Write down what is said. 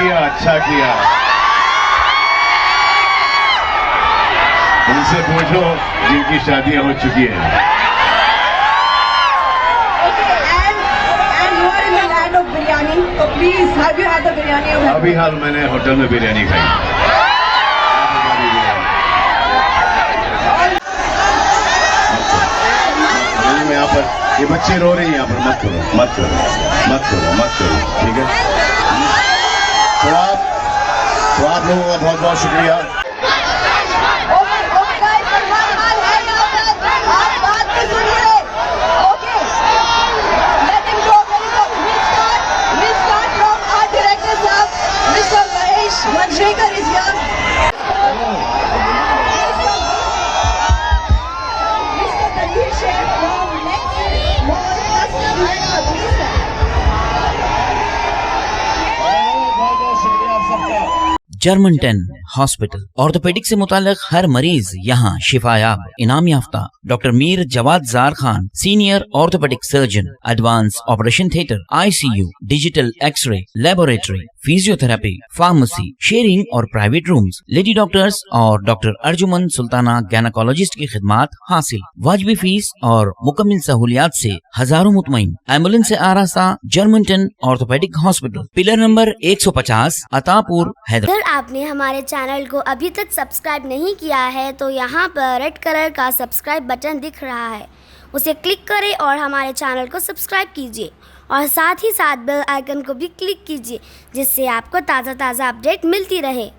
किया, अच्छा किया। उनसे पूछो जिनकी शादियां हो चुकी हैं। बिरयानी, तो please have you had the biryani? अभी हाल मैंने होटल में बिरयानी खाई। यहाँ पर ये बच्चे रो रहे हैं, यहाँ पर मत करो, मत करो, मत करो, मत करो, ठीक है? तो आप लोगों का बहुत बहुत शुक्रिया। जर्मनटन हॉस्पिटल ऑर्थोपेडिक से मुताल्लिक हर मरीज यहाँ शिफायाब। इनाम याफ्ता doctor Mir Jawad Zar Khan, senior orthopedic surgeon, advance operation theatre, ICU, digital x-ray, laboratory, physiotherapy, pharmacy, sharing और प्राइवेट रूम्स, लेडी डॉक्टर्स और डॉक्टर अर्जुमन सुल्ताना गैनाकोलॉजिस्ट की खिदमात हासिल। वाजिबी फीस और मुकम्मल सहूलियात से हजारों मुतमईन। एम्बुलेंस से आरास्ता Germantown orthopedic hospital, pillar number 150, Attapur, Hyderabad. अगर आपने हमारे चैनल को अभी तक सब्सक्राइब नहीं किया है तो यहाँ पर रेड कलर का सब्सक्राइब बटन दिख रहा है, उसे क्लिक करें और हमारे चैनल को सब्सक्राइब कीजिए और साथ ही साथ बेल आइकन को भी क्लिक कीजिए, जिससे आपको ताज़ा अपडेट मिलती रहे।